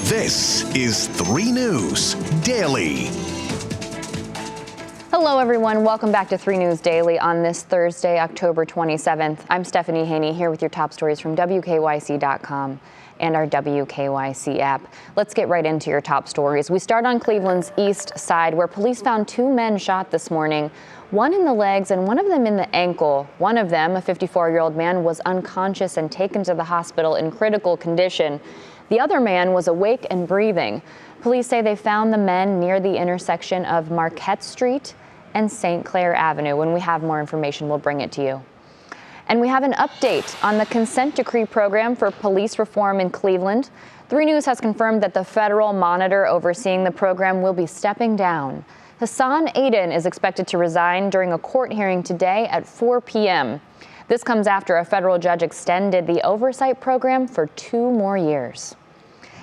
This is 3 News Daily. Hello, everyone. Welcome back to 3 News Daily on this Thursday, October 27th. I'm Stephanie Haney here with your top stories from WKYC.com and our WKYC app. Let's get right into your top stories. We start on Cleveland's east side, where police found 2 men shot this morning, one in the legs and one of them in the ankle. One of them, a 54-year-old man, was unconscious and taken to the hospital in critical condition. The other man was awake and breathing. Police say they found the men near the intersection of Marquette Street and St. Clair Avenue. When we have more information, we'll bring it to you. And we have an update on the consent decree program for police reform in Cleveland. 3 News has confirmed that the federal monitor overseeing the program will be stepping down. Hassan Aden is expected to resign during a court hearing today at 4 p.m. This comes after a federal judge extended the oversight program for 2 more years.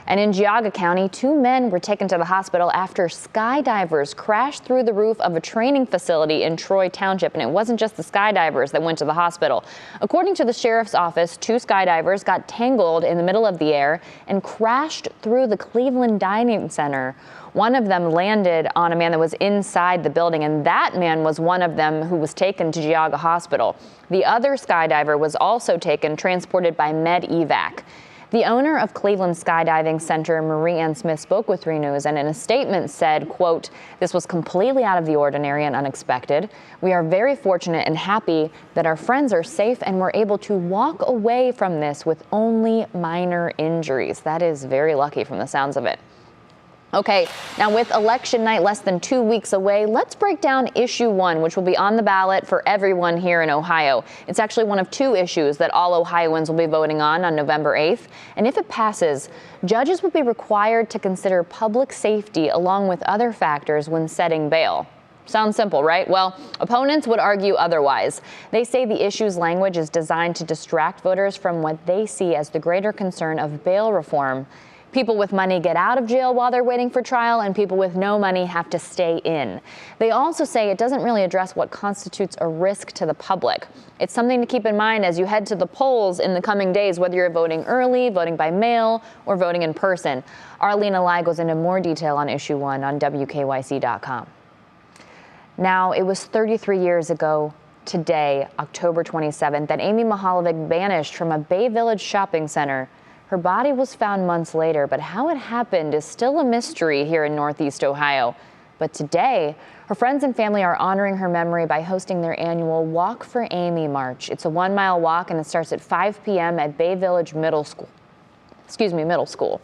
And in Geauga County, 2 men were taken to the hospital after skydivers crashed through the roof of a training facility in Troy Township. And it wasn't just the skydivers that went to the hospital. According to the sheriff's office, 2 skydivers got tangled in the middle of the air and crashed through the Cleveland Dining Center. One of them landed on a man that was inside the building, and that man was one of them who was taken to Geauga Hospital. The other skydiver was also taken, transported by Med-Evac. The owner of Cleveland Skydiving Center, Marie Ann Smith, spoke with 3 News and in a statement said, quote, "This was completely out of the ordinary and unexpected. We are very fortunate and happy that our friends are safe and we're able to walk away from this with only minor injuries." That is very lucky from the sounds of it. Okay, now with election night less than 2 weeks away, let's break down issue 1, which will be on the ballot for everyone here in Ohio. It's actually one of 2 issues that all Ohioans will be voting on November 8th. And if it passes, judges will be required to consider public safety along with other factors when setting bail. Sounds simple, right? Well, opponents would argue otherwise. They say the issue's language is designed to distract voters from what they see as the greater concern of bail reform. People with money get out of jail while they're waiting for trial, and people with no money have to stay in. They also say it doesn't really address what constitutes a risk to the public. It's something to keep in mind as you head to the polls in the coming days, whether you're voting early, voting by mail, or voting in person. Arlena Lai goes into more detail on issue 1 on WKYC.com. Now, it was 33 years ago today, October 27th, that Amy Mihaljevic vanished from a Bay Village shopping center. Her body was found months later, but how it happened is still a mystery here in Northeast Ohio. But today, her friends and family are honoring her memory by hosting their annual Walk for Amy March. It's a 1-mile walk, and it starts at 5 p.m. at Bay Village Middle School.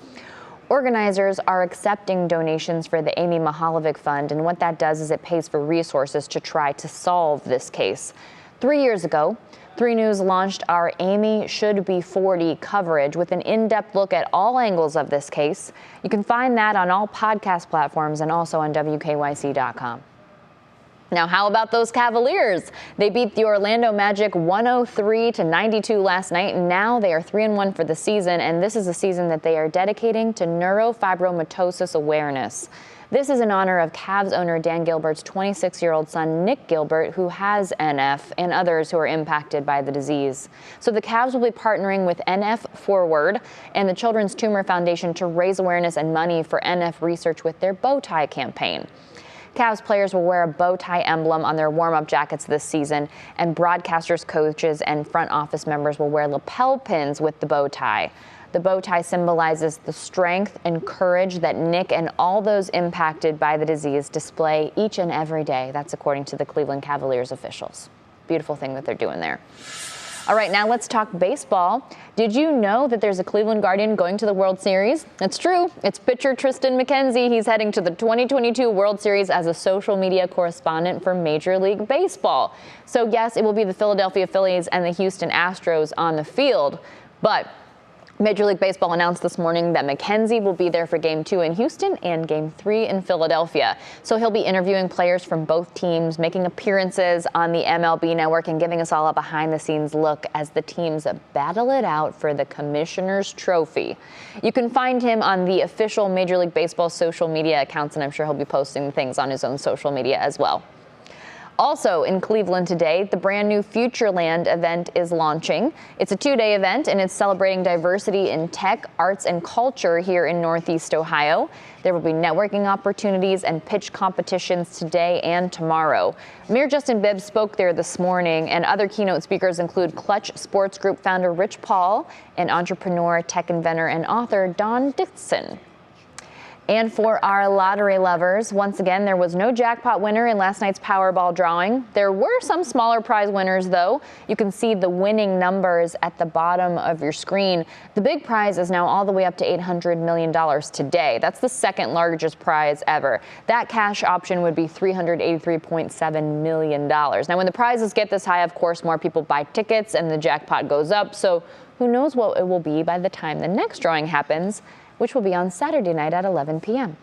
Organizers are accepting donations for the Amy Mihaljevic Fund, and what that does is it pays for resources to try to solve this case. 3 years ago, 3 News launched our Amy Should Be 40 coverage with an in-depth look at all angles of this case. You can find that on all podcast platforms and also on WKYC.com. Now, how about those Cavaliers? They beat the Orlando Magic 103-92 last night, and now they are 3-1 for the season, and this is a season that they are dedicating to neurofibromatosis awareness. This is in honor of Cavs owner Dan Gilbert's 26-year-old son, Nick Gilbert, who has NF, and others who are impacted by the disease. So the Cavs will be partnering with NF Forward and the Children's Tumor Foundation to raise awareness and money for NF research with their bow tie campaign. Cavs players will wear a bow tie emblem on their warm-up jackets this season, and broadcasters, coaches, and front office members will wear lapel pins with the bow tie. The bow tie symbolizes the strength and courage that Nick and all those impacted by the disease display each and every day. That's according to the Cleveland Cavaliers officials. Beautiful thing that they're doing there. All right, now let's talk baseball. Did you know that there's a Cleveland Guardian going to the World Series? That's true. It's pitcher Tristan McKenzie. He's heading to the 2022 World Series as a social media correspondent for Major League Baseball. So yes, it will be the Philadelphia Phillies and the Houston Astros on the field, but Major League Baseball announced this morning that McKenzie will be there for Game 2 in Houston and Game 3 in Philadelphia. So he'll be interviewing players from both teams, making appearances on the MLB Network, and giving us all a behind-the-scenes look as the teams battle it out for the Commissioner's Trophy. You can find him on the official Major League Baseball social media accounts, and I'm sure he'll be posting things on his own social media as well. Also in Cleveland today, the brand new Futureland event is launching. It's a 2-day event and it's celebrating diversity in tech, arts, and culture here in Northeast Ohio. There will be networking opportunities and pitch competitions today and tomorrow. Mayor Justin Bibb spoke there this morning, and other keynote speakers include Clutch Sports Group founder Rich Paul and entrepreneur, tech inventor, and author Don Dixon. And for our lottery lovers, once again, there was no jackpot winner in last night's Powerball drawing. There were some smaller prize winners, though. You can see the winning numbers at the bottom of your screen. The big prize is now all the way up to $800 million today. That's the second largest prize ever. That cash option would be $383.7 million. Now, when the prizes get this high, of course, more people buy tickets and the jackpot goes up. So who knows what it will be by the time the next drawing happens, which will be on Saturday night at 11 p.m.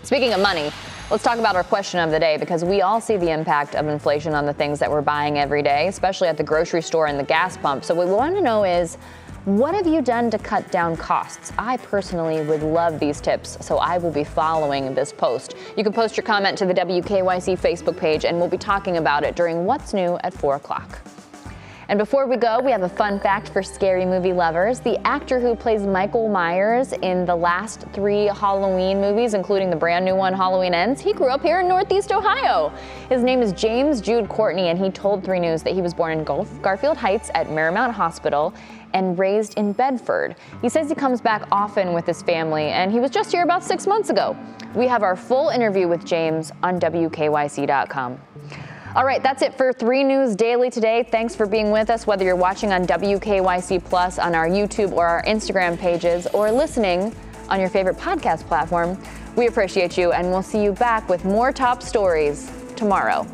Speaking of money, let's talk about our question of the day, because we all see the impact of inflation on the things that we're buying every day, especially at the grocery store and the gas pump. So what we want to know is, what have you done to cut down costs? I personally would love these tips, so I will be following this post. You can post your comment to the WKYC Facebook page, and we'll be talking about it during What's New at 4 o'clock. And before we go, we have a fun fact for scary movie lovers. The actor who plays Michael Myers in the last 3 Halloween movies, including the brand new one, Halloween Ends, he grew up here in Northeast Ohio. His name is James Jude Courtney, and he told 3 News that he was born in Garfield Heights at Marymount Hospital and raised in Bedford. He says he comes back often with his family, and he was just here about 6 months ago. We have our full interview with James on WKYC.com. All right, that's it for 3 News Daily today. Thanks for being with us, whether you're watching on WKYC Plus on our YouTube or our Instagram pages, or listening on your favorite podcast platform. We appreciate you, and we'll see you back with more top stories tomorrow.